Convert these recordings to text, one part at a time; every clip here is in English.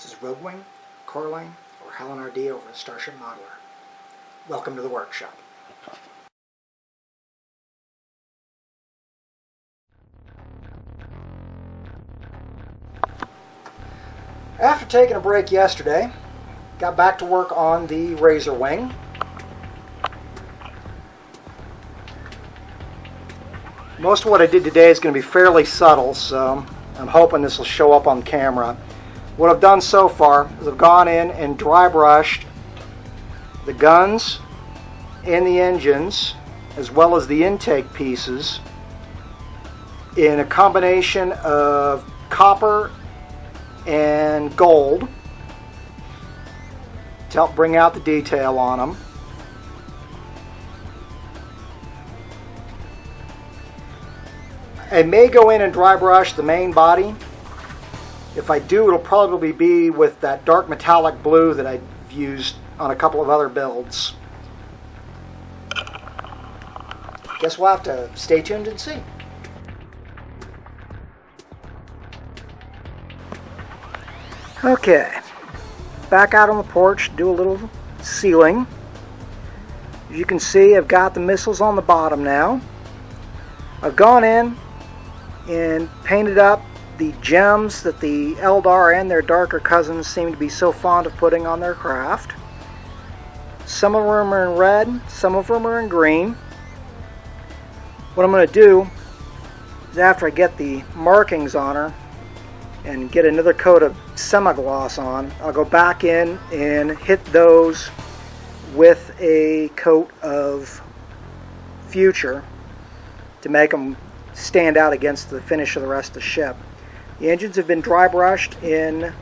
This is Roguewing, Corling, or Helen RD over at Starship Modeler. Welcome to the workshop. After taking a break yesterday, got back to work on the Razorwing. Most of what I did today is going to be fairly subtle, so I'm hoping this will show up on camera. What I've done so far is I've gone in and dry brushed the guns and the engines, as well as the intake pieces, in a combination of copper and gold to help bring out the detail on them. I may go in and dry brush the main body. If I do, it'll probably be with that dark metallic blue that I've used on a couple of other builds. Guess we'll have to stay tuned and see. Okay, back out on the porch to do a little sealing. As you can see, I've got the missiles on the bottom now. I've gone in and painted up the gems that the Eldar and their darker cousins seem to be so fond of putting on their craft. Some of them are in red, some of them are in green. What I'm going to do is, after I get the markings on her and get another coat of semi-gloss on, I'll go back in and hit those with a coat of Future to make them stand out against the finish of the rest of the ship. The engines have been dry brushed in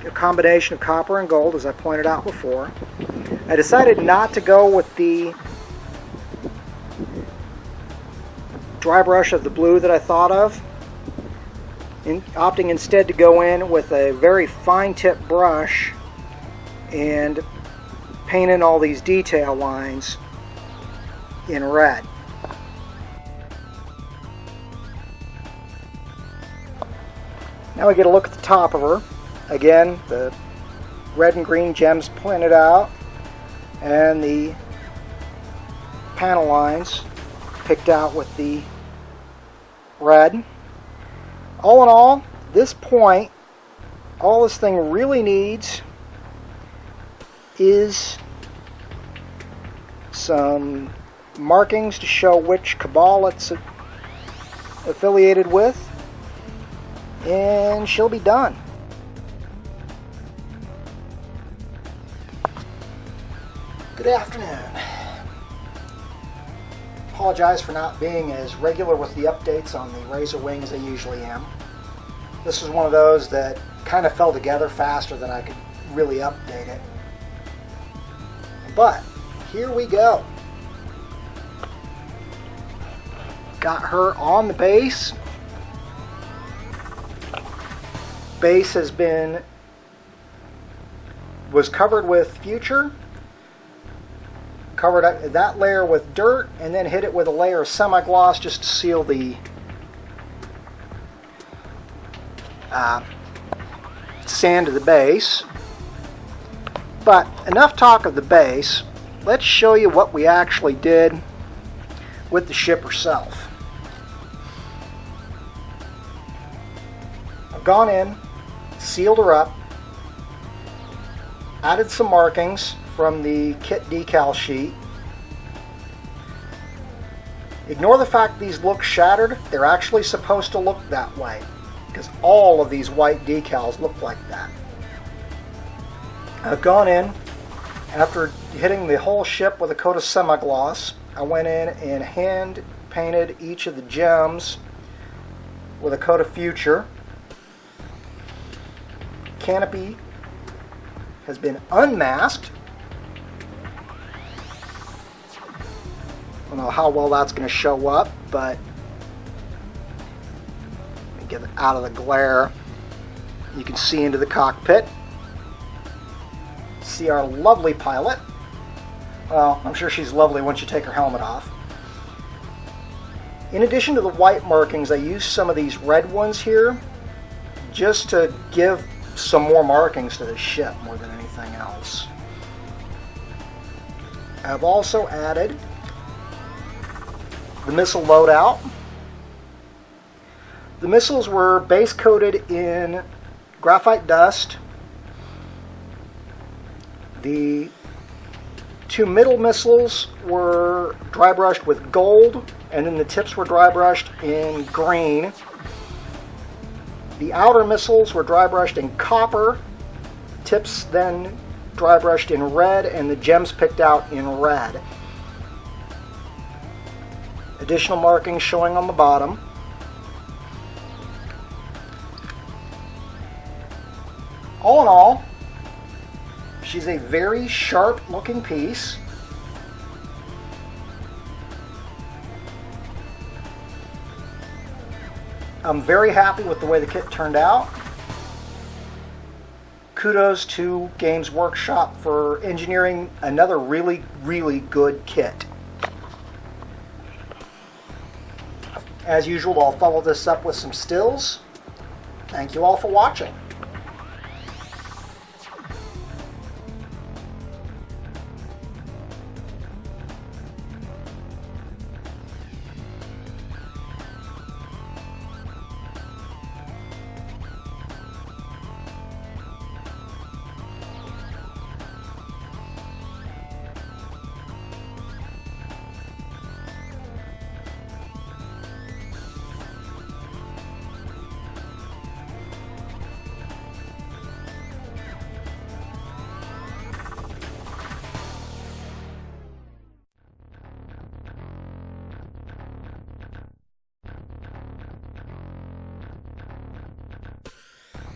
a combination of copper and gold, as I pointed out before. I decided not to go with the dry brush of the blue that I thought of, opting instead to go in with a very fine tip brush and paint in all these detail lines in red. Now we get a look at the top of her. Again, the red and green gems pointed out, and the panel lines picked out with the red. All in all, at this point, all this thing really needs is some markings to show which cabal it's affiliated with, and she'll be done. Good afternoon. Apologize for not being as regular with the updates on the Razorwing as I usually am. This was one of those that kind of fell together faster than I could really update it. But here we go. Got her on the base. Base was covered with Future, covered up that layer with dirt, and then hit it with a layer of semi-gloss just to seal the sand of the base. But enough talk of the base. Let's show you what we actually did with the ship herself. I've gone in, sealed her up, added some markings from the kit decal sheet. Ignore the fact these look shattered. They're actually supposed to look that way, because all of these white decals look like that. I've gone in, after hitting the whole ship with a coat of semi-gloss, I went in and hand painted each of the gems with a coat of Future. Canopy has been unmasked. I don't know how well that's going to show up, but let me get it out of the glare. You can see into the cockpit. See our lovely pilot. Well, I'm sure she's lovely once you take her helmet off. In addition to the white markings, I used some of these red ones here just to give some more markings to the ship more than anything else. I've also added the missile loadout. The missiles were base coated in graphite dust. The two middle missiles were dry brushed with gold, and then the tips were dry brushed in green. The outer missiles were dry brushed in copper, tips then dry brushed in red, and the gems picked out in red. Additional markings showing on the bottom. All in all, she's a very sharp looking piece. I'm very happy with the way the kit turned out. Kudos to Games Workshop for engineering another really, really good kit. As usual, I'll follow this up with some stills. Thank you all for watching.